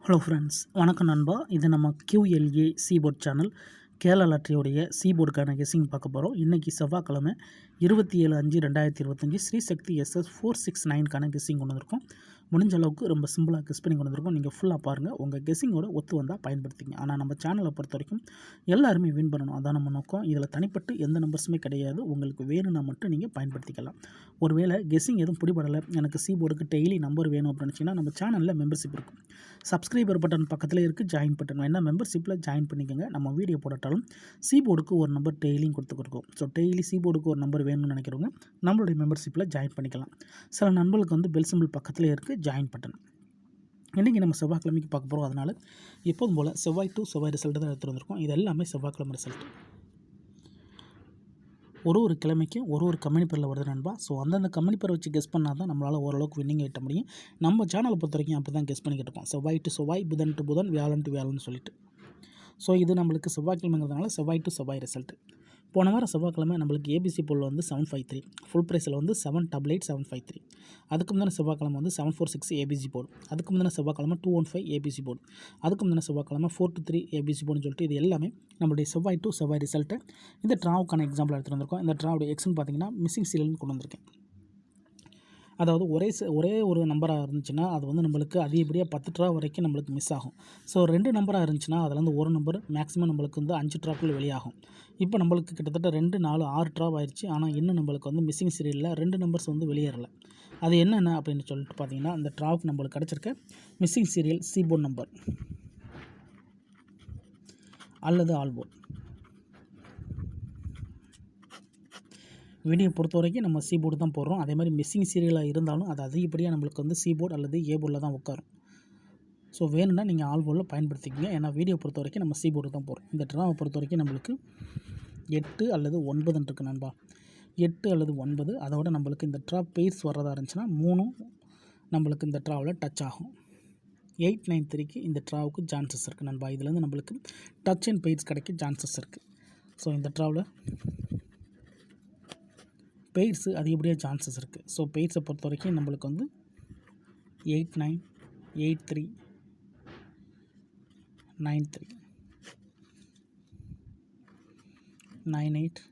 Hello friends, வணக்கம் நண்பா. இது நம்ம QLA சீபோர்ட் சேனல். கேரளா லாட்டரியோடைய சீபோர்டுக்கான கெஸ்ஸிங் பார்க்க போகிறோம். இன்றைக்கி செவ்வாய்க்கிழமை 27/5/2025 ஸ்ரீசக்தி SS469க்கான கெஸ்ஸிங் கொண்டு வந்திருக்கோம். முடிஞ்ச அளவுக்கு ரொம்ப சிம்பிளாக கெஸ் பண்ணி கொண்டு வந்திருக்கோம். நீங்கள் ஃபுல்லாக பாருங்கள். உங்கள் கெஸ்ஸிங்கோட ஒத்து வந்தால் பயன்படுத்திங்க. ஆனால் நம்ம சேனலை பொறுத்த வரைக்கும் எல்லாருமே வின் பண்ணணும், அதான் நம்ம நோக்கம். இதில் தனிப்பட்டு எந்த நம்பர்ஸுமே கிடையாது. உங்களுக்கு வேணும்னா மட்டும் நீங்கள் பயன்படுத்திக்கலாம். ஒருவேளை கெஸ்ஸிங் எதுவும் பிடிபடலை, எனக்கு சீபோர்டுக்கு டெய்லி நம்பர் வேணும் அப்படின்னு நினச்சிங்கன்னா நம்ம சேனலில் மெம்பர்ஷிப் இருக்கும். சப்ஸ்கிரைபர் பட்டன் பக்கத்தில் இருக்குது, ஜாயின் பட்டன் வேணால் மெம்பர்ஷிப்பில் ஜாயின் பண்ணிக்கோங்க. நம்ம வீடியோ போட்டாலும் சீபோர்டுக்கு ஒரு நம்பர் டெய்லியும் கொடுத்துருக்கோம். ஸோ டெய்லி சீபோர்டுக்கு ஒரு நம்பர் வேணும்னு நினைக்கிறவங்க நம்மளுடைய மெம்பர்ஷிப்பில் ஜாயின் பண்ணிக்கலாம். சில நண்பர்களுக்கு வந்து பெல் சிம்பிள் பக்கத்தில் இருக்குது, ஜாயின் பட்டன். இன்றைக்கி நம்ம செவ்வாய்க்கிழமைக்கு பார்க்க போகிறோம். அதனால் எப்போதும் போல் செவ்வாய் டு செவ்வாய் ரிசல்ட்டு தான் எடுத்துகிட்டு வந்திருக்கோம். இது எல்லாமே செவ்வாய்க்கிழமை ரிசல்ட்டு. ஒரு கிழமைக்கு ஒரு கம்பெனி பேரில் வருது நண்பா. ஸோ அந்தந்த கம்பெனி பேரை வச்சு கெஸ் பண்ணால் தான் நம்மளால் ஓரளவுக்கு வின்னிங் எட்ட முடியும். நம்ம சேனலை பொறுத்த வரைக்கும் அப்படி தான் கெஸ் பண்ணிக்கிட்டு இருக்கோம். செவ்வாய் டு செவ்வாய், புதன் டு புதன், வியாழன் டு வியாழன் சொல்லிட்டு. ஸோ இது நம்மளுக்கு செவ்வாய்க்கிழமைங்கிறதுனால செவ்வாய் டு செவ்வாய் ரிசல்ட்டு. போன வாரம் செவ்வாய்க்கிழமை நம்மளுக்கு ஏபிசி போல் வந்து 753, ஃபுல் ப்ரைஸில் வந்து 788,753. அதுக்கு முந்தின செவ்வாய்க்கிழமை வந்து 746 ஏபிசி போர்டு. அதுக்கு முந்தின செவ்வாய்க்கிழமை 215 ஏபிசி போர்டு. அதுக்கு முந்தின செவ்வாய்க்கிழமை 423 ஏபிசி போர்டுன்னு சொல்லிட்டு இது எல்லாமே நம்மளுடைய செவ்வாய் டு செவ்வாய் ரிசல்ட்டு. இந்த ட்ராவுக்கான எக்ஸாம்பிள் எடுத்துகிட்டு வந்திருக்கோம். இந்த ட்ராவுடைய எக்ஸ்ன்னு பார்த்தீங்கன்னா மிஸ்ஸிங் சீரியல்னு கொண்டு வந்திருக்கேன். அதாவது ஒரே ஒரு நம்பராக இருந்துச்சுன்னா அது வந்து நம்மளுக்கு அதிகப்படியாக 10 ட்ரா வரைக்கும் நம்மளுக்கு மிஸ் ஆகும். ஸோ 2 நம்பராக இருந்துச்சுன்னா அதில் வந்து ஒரு நம்பர் மேக்ஸிமம் நம்மளுக்கு வந்து 5 ட்ராக்குள்ளே வெளியாகும். இப்போ நம்மளுக்கு கிட்டத்தட்ட 2, 4, 6 ட்ரா ஆயிடுச்சு. ஆனால் இன்னும் நம்மளுக்கு வந்து மிஸ்ஸிங் சீரியலில் 2 நம்பர்ஸ் வந்து வெளியேறலை. அது என்னென்ன அப்படின்னு சொல்லிட்டு பார்த்தீங்கன்னா, அந்த ட்ராவுக்கு நம்மளுக்கு கிடச்சிருக்க மிஸ்ஸிங் சீரியல் சீபோர்ட் நம்பர் அல்லது ஆல்போர்ட். வீடியோ பொறுத்த வரைக்கும் நம்ம சீபோர்டு தான் போடுறோம். அதே மாதிரி மிஸ்ஸிங் சீரியலாக இருந்தாலும் அது அதிகப்படியாக நம்மளுக்கு வந்து சீபோர்டு அல்லது ஏபோர்டில் தான் உட்காரும். ஸோ வேணும்னா நீங்கள் ஆல்போர்டில் பயன்படுத்திக்கங்க. ஏன்னா வீடியோ பொறுத்த வரைக்கும் நம்ம சீபோர்டு தான் போடுறோம். இந்த ட்ராவை பொறுத்த வரைக்கும் நம்மளுக்கு 8 அல்லது 9 இருக்குது நண்பா. 8 அல்லது 9. அதோட நம்மளுக்கு இந்த ட்ரா பெய்ஸ் வர்றதா இருந்துச்சுன்னா 3 நம்மளுக்கு இந்த ட்ராவில் டச் ஆகும். 893க்கு இந்த ட்ராவுக்கு சான்சஸ் இருக்குது நண்பா. இதுலேருந்து நம்மளுக்கு டச் அண்ட் பெய்ஸ் கிடைக்க சான்சஸ் இருக்குது. ஸோ இந்த ட்ராவில் பெய்ட்ஸு அதிகப்படியாக சான்சஸ் இருக்குது. ஸோ பெய்ட்ஸை பொறுத்த வரைக்கும் நம்மளுக்கு வந்து 89, 83, 93, 98,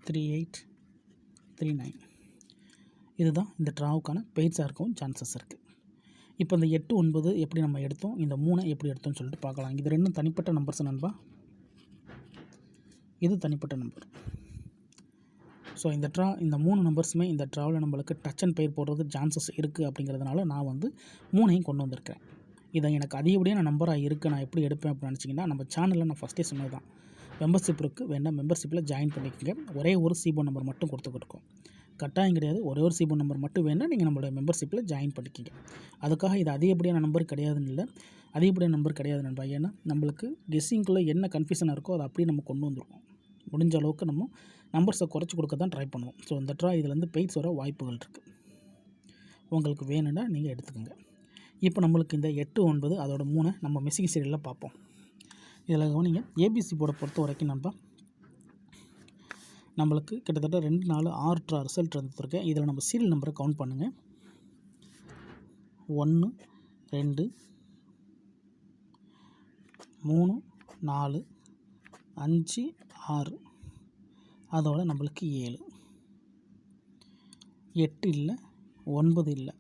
38, 39 இதுதான் இந்த ட்ராவுக்கான பெய்ட்ஸாக இருக்கவும் சான்சஸ் இருக்குது. இப்போ இந்த 8, 9 எப்படி நம்ம எடுத்தோம், இந்த 3 எப்படி எடுத்தோம்னு சொல்லிட்டு பார்க்கலாம். இது ரெண்டும் தனிப்பட்ட நம்பர்ஸ் நண்பா. இது தனிப்பட்ட நம்பர். ஸோ இந்த 3 நம்பர்ஸுமே இந்த ட்ராவில் நம்மளுக்கு டச் அண்ட் பெயர் போடுறது சான்சஸ் இருக்குது. அப்படிங்கிறதுனால நான் வந்து 3ஐயும் கொண்டு வந்திருக்கிறேன். இதை எனக்கு அதிகப்படியான நம்பராக இருக்குது, நான் எப்படி எடுப்பேன் அப்படின்னு நினச்சிங்கன்னா, நம்ம சேனலில் நான் ஃபஸ்ட்டே சொன்னது தான், மெம்பர்ஷிப் இருக்குது, வேண்டாம் மெம்பர்ஷிப்பில் ஜாயின் பண்ணிக்கோங்க. ஒரே ஒரு சீபோர்ட் நம்பர் மட்டும் கொடுத்துக்கிட்டுருக்கோம். கட்டாயம் கிடையாது, ஒரே ஒரு சீபோர்ட் நம்பர் மட்டும் வேணால் நீங்கள் நம்மளோட மெம்பர்ஷிப்பில் ஜாயின் பண்ணிக்கிங்க. அதுக்காக இது அதிகப்படியான நம்பர் கிடையாதுன்னு இல்லை, அதிகப்படியான நம்பர் கிடையாது நண்பா. ஏன்னா நம்மளுக்கு கெஸ்ஸிங்குள்ளே என்ன கன்ஃபியூஷனாக இருக்கோ அதை அப்படியே நம்ம கொண்டு வந்துருக்கோம். முடிஞ்ச அளவுக்கு நம்ம நம்பர்ஸை குறைச்சி கொடுக்க தான் ட்ரை பண்ணுவோம். ஸோ இந்த ட்ரா இதுலேருந்து பெய்ட்ஸ் வர வாய்ப்புகள் இருக்குது. உங்களுக்கு வேணும்னா நீங்கள் எடுத்துக்கோங்க. இப்போ நம்மளுக்கு இந்த 8, 9 அதோட 3 நம்ம மிஸ்ஸிங் சீரியலில் பார்ப்போம். இதில் கவனிங்க, ஏபிசி போர்டை பொறுத்த வரைக்கும் நம்மளுக்கு கிட்டத்தட்ட 2, 4, 6 ட்ரா ரிசல்ட் வந்துருக்கேன். இதில் நம்ம சீரியல் நம்பரை கவுண்ட் பண்ணுங்கள். 1, 2, 3, 4, 5, 6 அதோட நம்மளுக்கு 7, 8 இல்லை, 9 இல்லை,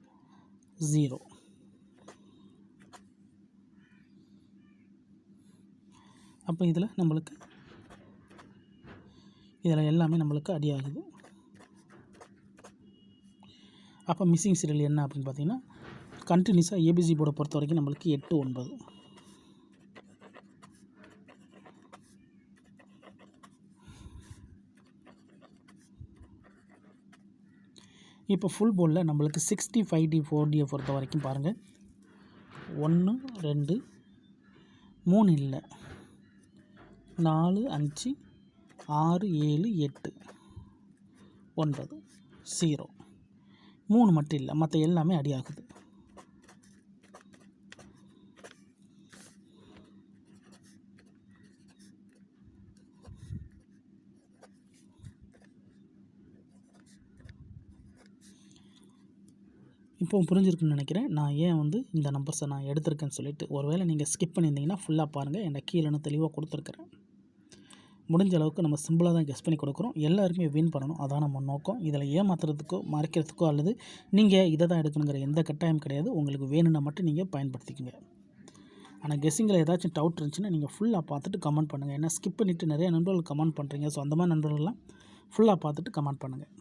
0. அப்போ இதில் நம்மளுக்கு எல்லாமே நம்மளுக்கு அடி ஆகுது. அப்போ மிஸ்ஸிங் சீரியல் என்ன அப்படின்னு பார்த்தீங்கன்னா, கண்டினியூஸாக ஏபிசி போர்டை பொறுத்த வரைக்கும் நம்மளுக்கு 8, 9. இப்போ ஃபுல் போர்டில் நம்மளுக்கு 65D 4Dயை பொறுத்த வரைக்கும் பாருங்கள், 1, 2, 3 இல்லை, 4, 5, 6, 7, 8, 9, 0. 3 மட்டும் இல்லை, மற்ற எல்லாமே அடி ஆகுது. இப்போ புரிஞ்சிருக்குன்னு நினைக்கிறேன் நான் ஏன் வந்து இந்த நம்பர்ஸை நான் எடுத்திருக்கேன்னு சொல்லிட்டு. ஒருவேளை நீங்கள் ஸ்கிப் பண்ணியிருந்தீங்கன்னா ஃபுல்லாக பாருங்கள். எனக்கு கீழே நான் தெளிவாக கொடுத்துருக்குறேன். முடிஞ்ச அளவுக்கு நம்ம சிம்பிளாக தான் கெஸ் பண்ணி கொடுக்குறோம். எல்லாருமே வின் பண்ணணும், அதான் நம்ம நோக்கம். இதில் ஏமாத்துறதுக்கோ மறைக்கிறதுக்கோ அல்லது நீங்கள் இதை தான் எடுக்கணுங்கிற எந்த கட்டாயம் கிடையாது. உங்களுக்கு வேணும்னா மட்டும் நீங்கள் பயன்படுத்திக்கங்க. ஆனால் கெஸ்ஸிங்கில் ஏதாச்சும் டவுட் இருந்துச்சுன்னா நீங்கள் ஃபுல்லாக பார்த்துட்டு கமெண்ட் பண்ணுங்கள். ஏன்னா ஸ்கிப் பண்ணிவிட்டு நிறைய நண்பர்கள் கமெண்ட் பண்ணுறீங்க. ஸோ அந்த மாதிரி நண்பர்கள்லாம் ஃபுல்லாக பார்த்துட்டு கமெண்ட் பண்ணுங்கள்.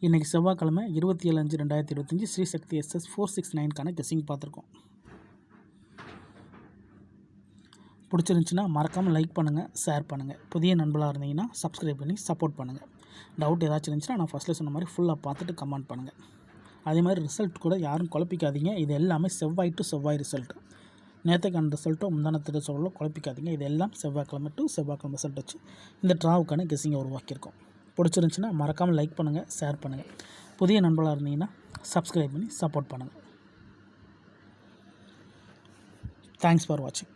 இன்றைக்கி செவ்வாய்க்கிழமை 27/5/2025 ஸ்ரீசக்தி SS 469க்கான கெஸ்ஸிங் பார்த்துருக்கோம். பிடிச்சிருந்துச்சின்னா மறக்காமல் லைக் பண்ணுங்கள், ஷேர் பண்ணுங்கள். புதிய நண்பர்களாக இருந்தீங்கன்னா சப்ஸ்கிரைப் பண்ணி சப்போர்ட் பண்ணுங்கள். டவுட் ஏதாச்சும் இருந்துச்சுன்னா நான் ஃபஸ்ட்டில் சொன்ன மாதிரி ஃபுல்லாக பார்த்துட்டு கமெண்ட் பண்ணுங்கள். அதே மாதிரி ரிசல்ட் கூட யாரும் குழப்பிக்காதீங்க. இது எல்லாமே செவ்வாய் டு செவ்வாய் ரிசல்ட்டு. நேற்றுக்கான ரிசல்ட்டோ முந்தானத்து ரிசல்ட்டோ குழப்பிக்காதீங்க. இது எல்லாம் செவ்வாய்க்கிழமை டு செவ்வாய்க்கிழமை ரிசல்ட் வச்சு இந்த ட்ராவுக்கான கெஸ்ஸிங்கை உருவாக்கியிருக்கோம். பிடிச்சிருந்துச்சின்னா மறக்காமல் லைக் பண்ணுங்கள், ஷேர் பண்ணுங்கள். புதிய நண்பர்களாக இருந்தீங்கன்னா சப்ஸ்கிரைப் பண்ணி சப்போர்ட் பண்ணுங்கள். தேங்க்ஸ் ஃபார் வாட்சிங்.